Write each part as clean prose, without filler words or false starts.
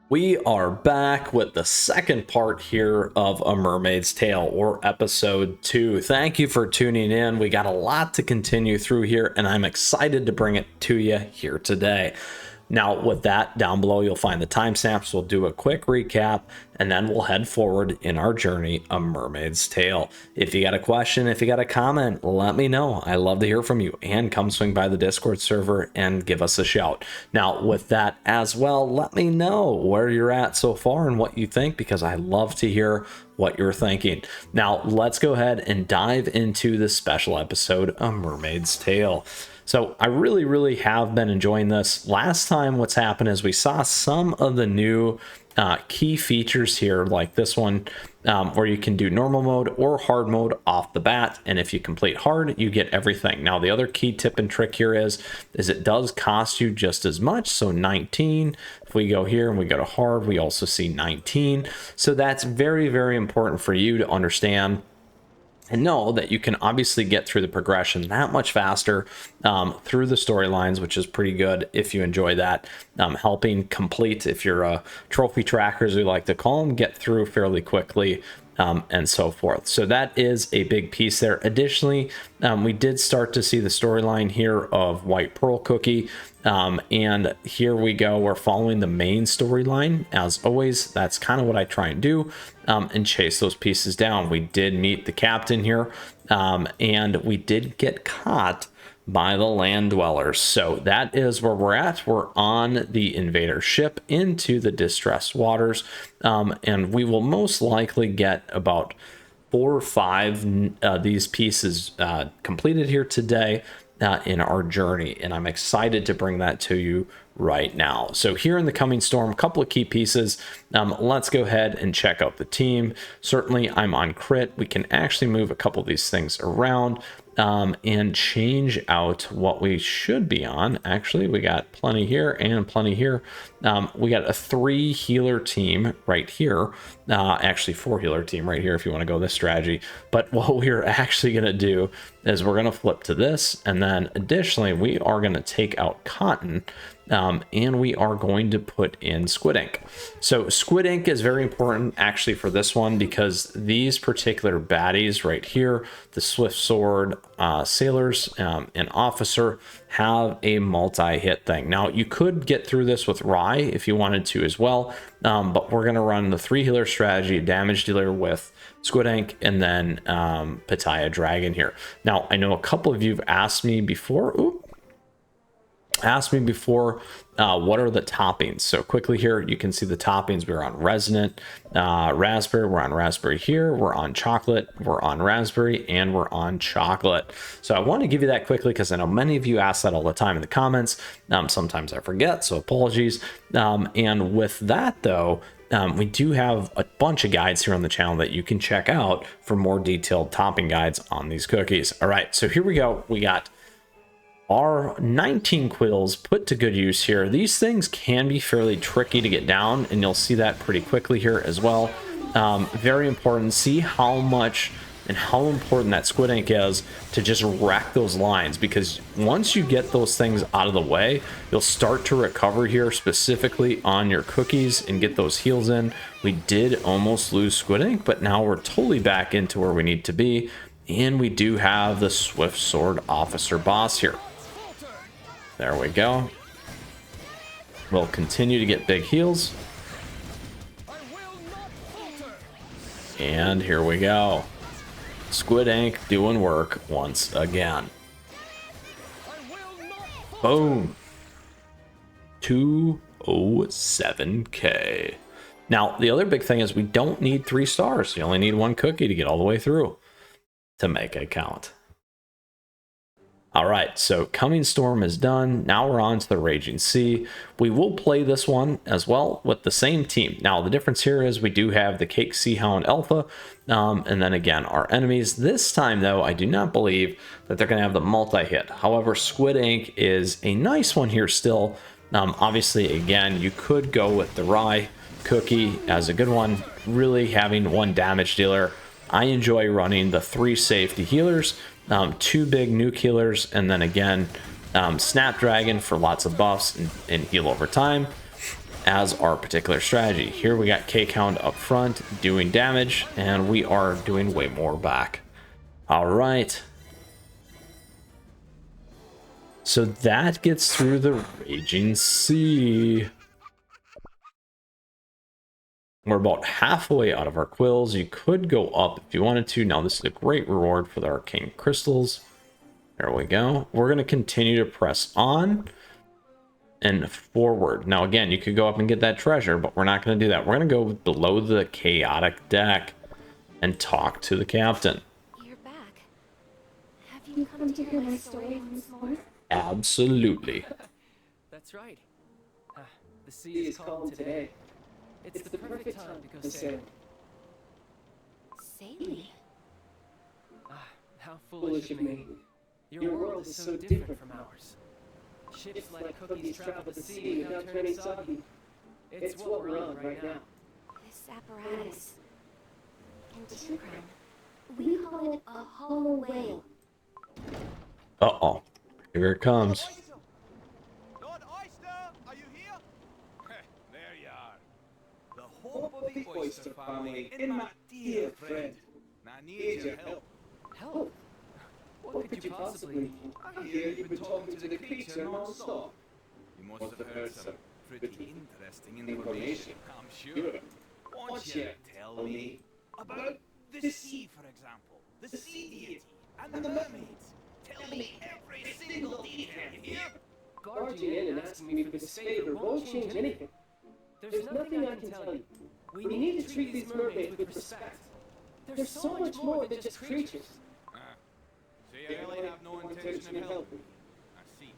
We are back with the second part here of A Mermaid's Tale, or episode 2. Thank you for tuning in. We got a lot to continue through here, and I'm excited to bring it to you here today. Now, with that, down below, you'll find the timestamps. We'll do a quick recap, and then we'll head forward in our journey, A Mermaid's Tale. If you got a question, if you got a comment, let me know. I love to hear from you. And come swing by the Discord server and give us a shout. Now, with that as well, let me know where you're at so far and what you think, because I love to hear what you're thinking. Now, let's go ahead and dive into this special episode, A Mermaid's Tale. So I really have been enjoying this. Last time what's happened is we saw some of the new key features here, like this one, where you can do normal mode or hard mode off the bat, and if you complete hard, you get everything. Now, the other key tip and trick here is it does cost you just as much, so 19. If we go here and we go to hard, we also see 19. So that's very important for you to understand and know that you can obviously get through the progression that much faster through the storylines, which is pretty good if you enjoy that. Helping complete, if you're a trophy tracker, as we like to call them, get through fairly quickly. And so forth. So that is a big piece there. Additionally, we did start to see the storyline here of White Pearl Cookie. And here we go. We're following the main storyline. As always, that's kind of what I try and do, and chase those pieces down. We did meet the captain here, and we did get caught by the land dwellers. So that is where we're at. We're on the Invaders Ship into the distressed waters, and we will most likely get about 4 or 5 these pieces completed here today in our journey, and I'm excited to bring that to you right now. So here in the coming storm, a couple of key pieces. Let's go ahead and check out the team. Certainly I'm on crit. We can actually move a couple of these things around and change out what we should be on. Actually, we got plenty here and plenty here. We got a 3 healer team right here. Actually 4 healer team right here if you want to go this strategy. But what we're actually going to do is we're going to flip to this, and then additionally we are going to take out Cotton, and we are going to put in Squid Ink. So Squid Ink is very important actually for this one, because these particular baddies right here, the Swift Sword sailors and officer, have a multi-hit thing. Now, you could get through this with Rye if you wanted to as well, but we're going to run the 3 healer strategy, damage dealer with Squid Ink, and then Pattaya Dragon here. Now, I know a couple of you have asked me before, what are the toppings. So quickly here, you can see the toppings. We're on Resonant, Raspberry, we're on Raspberry here, we're on Chocolate, we're on Raspberry, and we're on Chocolate. So I want to give you that quickly because I know many of you ask that all the time in the comments. Sometimes I forget, so apologies. And with that though, we do have a bunch of guides here on the channel that you can check out for more detailed topping guides on these cookies. All right, so here we go. We got our 19 quills put to good use here. These things can be fairly tricky to get down, and you'll see that pretty quickly here as well. Very important. See how much and how important that Squid Ink is to just wreck those lines, because once you get those things out of the way, you'll start to recover here, specifically on your cookies, and get those heals in. We did almost lose Squid Ink, but now we're totally back into where we need to be, and we do have the Swift Sword Officer boss here. There we go. We'll continue to get big heals. And here we go. Squid Ink doing work once again. Boom. 207k. Now, the other big thing is we don't need 3 stars. You only need 1 cookie to get all the way through to make it count. All right, so Coming Storm is done. Now we're on to the Raging Sea. We will play this one as well with the same team. Now, the difference here is we do have the Cake Sea Hound Alpha, and then again, our enemies. This time, though, I do not believe that they're going to have the multi-hit. However, Squid Ink is a nice one here still. Obviously, again, you could go with the Rye Cookie as a good one, really having 1 damage dealer. I enjoy running the 3 safety healers, 2 big nuke healers, and then again, Snapdragon for lots of buffs and heal over time. as our particular strategy. Here we got K-Hound up front doing damage, and we are doing way more back. All right. So that gets through the Raging Sea. We're about halfway out of our quills. You could go up if you wanted to. Now this is a great reward for the arcane crystals. There we go. We're going to continue to press on and forward. Now again, you could go up and get that treasure, but we're not going to do that. We're going to go below the chaotic deck and talk to the captain. You're back. Have you come to hear my story once more? Absolutely. That's right. The sea is calm today. It's the perfect time to go sailing. Sailing? How foolish of me. Your world is so different from ours. Ships like Cookies travel the sea without turning soggy. It's what we're on right now. This apparatus. In Patron, we call it a hollow whale. Uh-oh. Here it comes. Lord Oyster, are you here? There you are. The hope of the Oyster family and my dear friend. Now I need your help. Help? What could you possibly... I hear you've been talking to the creature non-stop. You must have heard some pretty interesting information, I'm sure. Won't you tell me about the sea, for example? The sea deity and the mermaids. Tell me every single detail, you hear? Barging in and asking me for this favor won't change anything. There's nothing I can tell you. We need to treat these mermaids with respect. They're so much more than just creatures. So you really have no intention of helping me? I see.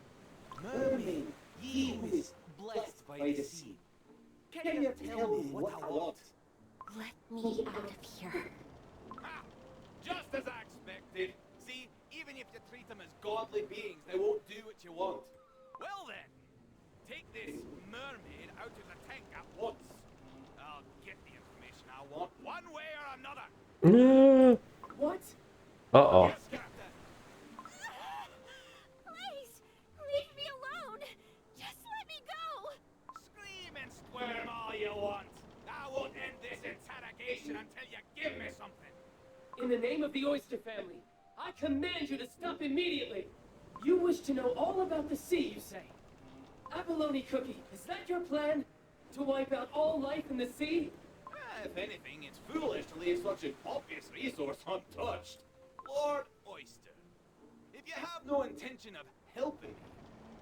Mermaid, ye who is blessed by the sea. Can you tell me what I want? Let me out of here. Ah, just as I expected. See, even if you treat them as godly beings, they won't do what you want. Well then, take this mermaid out of the tank at once. I'll get the information I want, one way or another. What? Uh-oh. Yes, Captain. Please, leave me alone. Just let me go. Scream and squirm all you want. I won't end this interrogation until you give me something. In the name of the Oyster family, I command you to stop immediately. You wish to know all about the sea, you say? Abalone Cookie, is that your plan? To wipe out all life in the sea? If anything, it's foolish to leave such an obvious resource untouched. Lord Oyster, if you have no intention of helping me,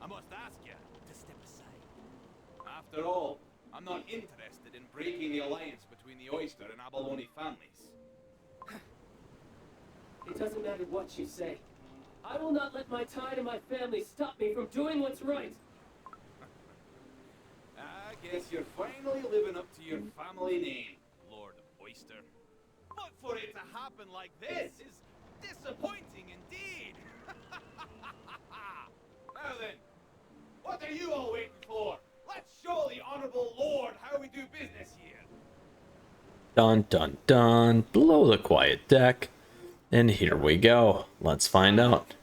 I must ask you to step aside. After all, I'm not interested in breaking the alliance between the Oyster and Abalone families. It doesn't matter what you say. I will not let my tie to my family stop me from doing what's right. I guess you're finally living up to your family name, Lord Oyster. But for it to happen like this is disappointing indeed. Now then, what are you all waiting for? Let's show the honorable lord how we do business here. Dun, dun, dun. Below the quiet deck. And here we go. Let's find out.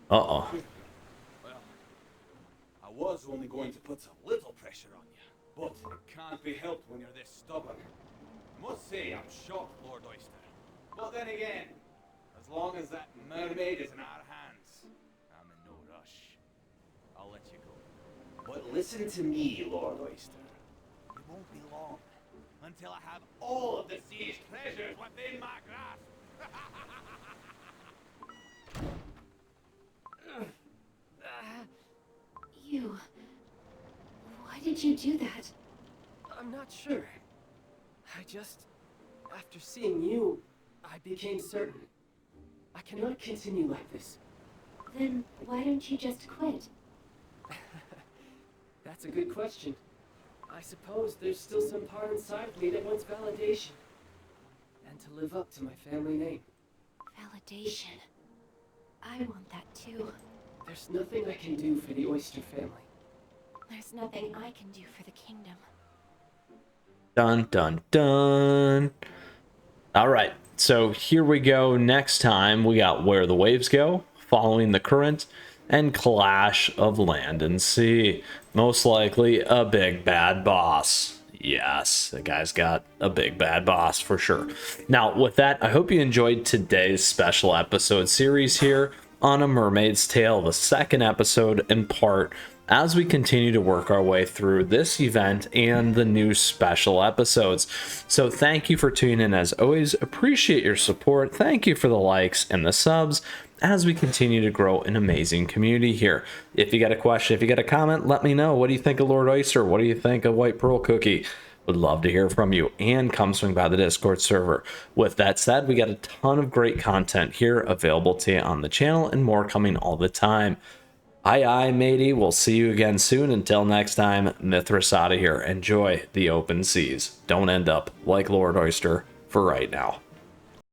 Uh-oh. Well, I was only going to put some little pressure on you, but it can't be helped when you're this stubborn. I must say I'm shocked, Lord Oyster. But then again, as long as that mermaid is in our hands, I'm in no rush. I'll let you go. But listen to me, Lord Oyster. It won't be long until I have all of the sea's treasures within my grasp. You... Why did you do that? I'm not sure. After seeing you, I became certain. I cannot continue like this. Then why don't you just quit? That's a good question. I suppose there's still some part inside of me that wants validation. And to live up to my family name. Validation. I want that too. There's nothing I can do for the Oyster family. There's nothing I can do for the kingdom. Dun, dun, dun. All right. So here we go. Next time we got Where the Waves Go, Following the Current, and Clash of Land and Sea. Most likely a big bad boss. Yes, the guy's got a big bad boss for sure. Now, with that, I hope you enjoyed today's special episode series here on A Mermaid's Tale, the second episode and part as we continue to work our way through this event and the new special episodes. So thank you for tuning in as always. Appreciate your support. Thank you for the likes and the subs as we continue to grow an amazing community here. If you got a question, if you got a comment, let me know. What do you think of Lord Oyster? What do you think of White Pearl Cookie? Would love to hear from you, and come swing by the Discord server. With that said, we got a ton of great content here available to you on the channel, and more coming all the time. Aye, matey. We'll see you again soon. Until next time, Mythras out of here. Enjoy the open seas. Don't end up like Lord Oyster for right now.